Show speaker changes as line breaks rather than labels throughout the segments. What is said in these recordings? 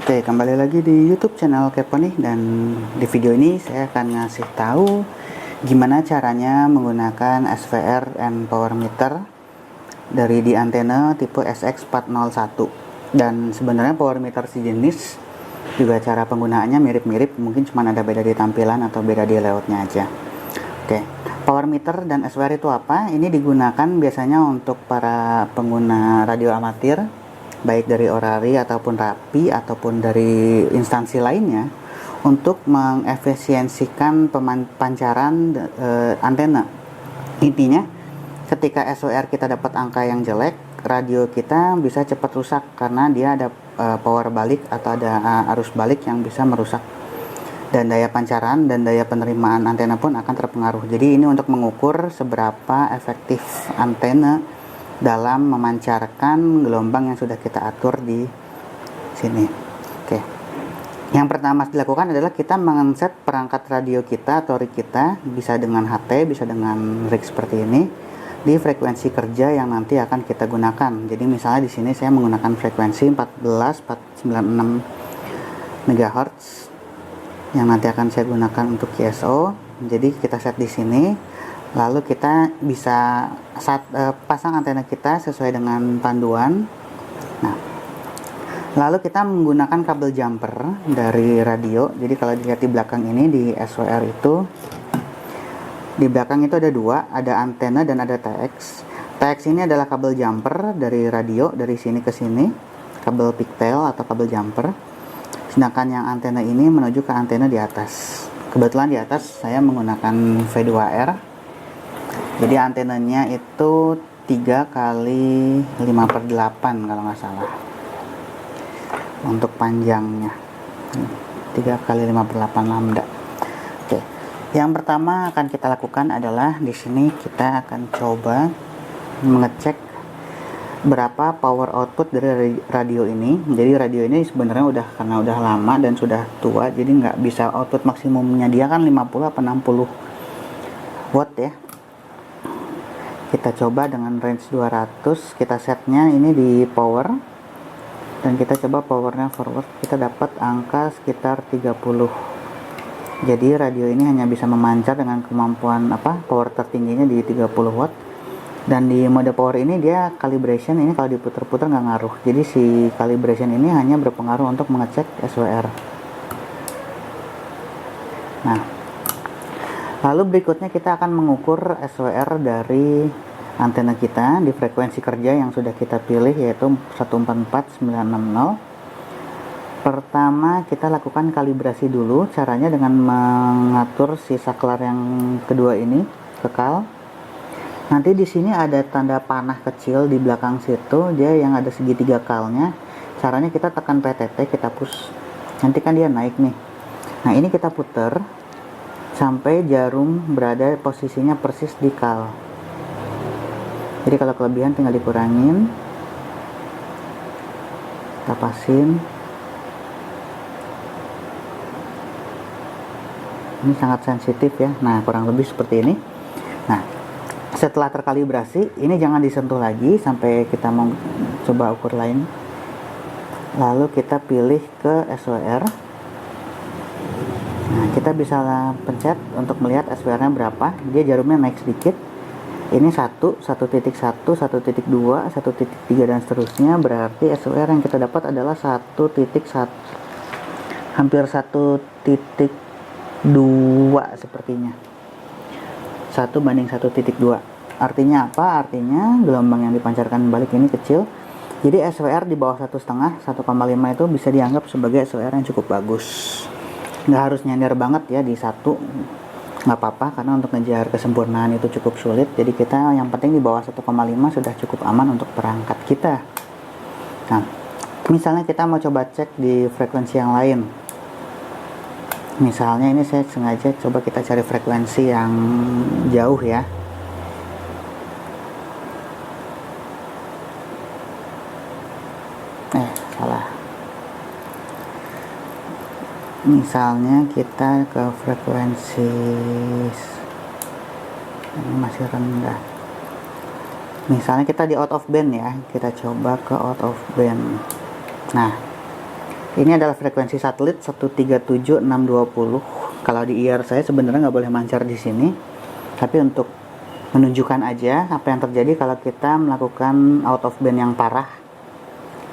Oke, kembali lagi di YouTube channel Kepo nih, dan di video ini saya akan ngasih tahu gimana caranya menggunakan SVR and power meter dari di antena tipe SX401. Dan sebenarnya power meter sejenis juga cara penggunaannya mirip-mirip, mungkin cuma ada beda di tampilan atau beda di layoutnya aja. Oke, power meter dan SVR itu apa? Ini digunakan biasanya untuk para pengguna radio amatir, baik dari Orari ataupun Rapi ataupun dari instansi lainnya, untuk mengefisiensikan pancaran antena. Intinya, ketika SOR kita dapat angka yang jelek, radio kita bisa cepat rusak karena dia ada power balik atau ada arus balik yang bisa merusak, dan daya pancaran dan daya penerimaan antena pun akan terpengaruh. Jadi ini untuk mengukur seberapa efektif antena dalam memancarkan gelombang yang sudah kita atur di sini. Oke. Yang pertama dilakukan adalah kita mengeset perangkat radio kita atau rig kita, bisa dengan HT, bisa dengan rig seperti ini, di frekuensi kerja yang nanti akan kita gunakan. Jadi misalnya di sini saya menggunakan frekuensi 14496 MHz yang nanti akan saya gunakan untuk QSO. Jadi kita set di sini. Lalu kita bisa pasang antena kita sesuai dengan panduan. Nah, lalu kita menggunakan kabel jumper dari radio. Jadi kalau dilihat di belakang ini di SOR itu, di belakang itu ada dua, ada antena dan ada TX. TX ini adalah kabel jumper dari radio, dari sini ke sini, kabel pigtail atau kabel jumper. Sedangkan yang antena ini menuju ke antena di atas. Kebetulan di atas saya menggunakan V2R. Jadi antenanya itu 3 kali 5/8 kalau nggak salah untuk panjangnya, 3 kali 5/8 lambda. Oke, yang pertama akan kita lakukan adalah di sini kita akan coba mengecek berapa power output dari radio ini. Jadi radio ini sebenarnya karena udah lama dan sudah tua, jadi nggak bisa output maksimumnya dia kan 50 atau 60 watt ya. Kita coba dengan range 200, kita setnya ini di power, dan kita coba powernya forward, kita dapat angka sekitar 30. Jadi radio ini hanya bisa memancar dengan kemampuan power tertingginya di 30 watt. Dan di mode power ini dia calibration, ini kalau diputar-putar nggak ngaruh. Jadi si calibration ini hanya berpengaruh untuk mengecek SWR. Nah, lalu berikutnya kita akan mengukur SWR dari antena kita di frekuensi kerja yang sudah kita pilih, yaitu 144960. Pertama kita lakukan kalibrasi dulu, caranya dengan mengatur si saklar yang kedua ini kekal. Nanti di sini ada tanda panah kecil di belakang situ, dia yang ada segitiga kalnya. Caranya kita tekan PTT, kita push. Nanti kan dia naik nih. Nah, ini kita putar sampai jarum berada posisinya persis di kal. Jadi kalau kelebihan tinggal dikurangin, kita pasin. Ini sangat sensitif ya. Nah, kurang lebih seperti ini. Nah, setelah terkalibrasi, ini jangan disentuh lagi sampai kita mau coba ukur lain. Lalu kita pilih ke SWR. Nah, kita bisa pencet untuk melihat SWR-nya berapa. Dia jarumnya naik sedikit. Ini 1, 1.1, 1.2, 1.3 dan seterusnya. Berarti SWR yang kita dapat adalah 1.1, hampir 1.2 sepertinya. 1/1.2. Artinya apa? Artinya gelombang yang dipancarkan balik ini kecil. Jadi SWR di bawah 1,5, 1,5 itu bisa dianggap sebagai SWR yang cukup bagus. Nggak harus nyender banget ya di 1, nggak apa-apa, karena untuk ngejar kesempurnaan itu cukup sulit. Jadi kita yang penting di bawah 1,5 sudah cukup aman untuk perangkat kita. Nah, misalnya kita mau coba cek di frekuensi yang lain. Misalnya ini saya sengaja coba kita cari frekuensi yang jauh ya. Salah. Misalnya kita ke frekuensi, ini masih rendah. Misalnya kita di out of band ya, kita coba ke out of band. Nah, Ini adalah frekuensi satelit 137.620. Kalau di IR saya sebenarnya nggak boleh mancar di sini, tapi untuk menunjukkan aja apa yang terjadi kalau kita melakukan out of band yang parah.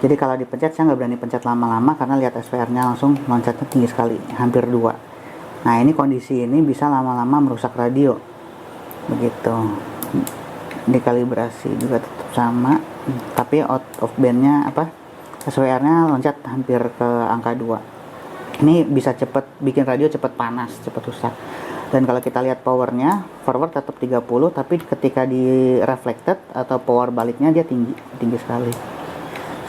Jadi kalau dipencet, saya nggak berani pencet lama-lama karena lihat SVR-nya langsung loncatnya tinggi sekali, hampir 2. Nah, ini kondisi ini bisa lama-lama merusak radio. Begitu. Dikalibrasi juga tetap sama, tapi out of band-nya SWR-nya loncat hampir ke angka 2. Ini bisa cepet bikin radio cepet panas, cepet rusak. Dan kalau kita lihat powernya, forward tetap 30, tapi ketika di reflected atau power baliknya dia tinggi sekali.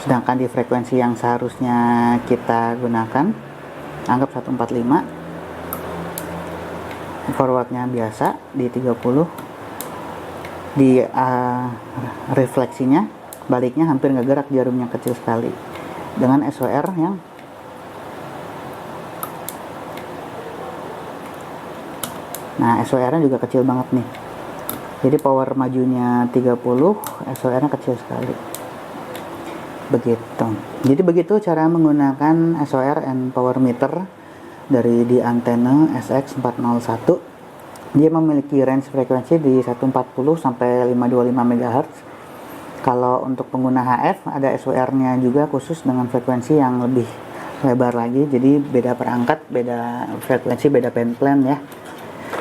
Sedangkan di frekuensi yang seharusnya kita gunakan, anggap 145, forwardnya biasa di 30, di refleksinya baliknya hampir nggak gerak, jarumnya kecil sekali dengan SWR yang SWR-nya juga kecil banget nih. Jadi power majunya 30, SWR-nya kecil sekali. Begitu. Jadi begitu cara menggunakan SOR and power meter dari di antena SX401. Dia memiliki range frekuensi di 140 sampai 525 MHz. Kalau untuk pengguna HF ada SOR-nya juga khusus dengan frekuensi yang lebih lebar lagi. Jadi beda perangkat, beda frekuensi, beda band plan ya.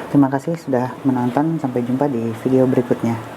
Terima kasih sudah menonton. Sampai jumpa di video berikutnya.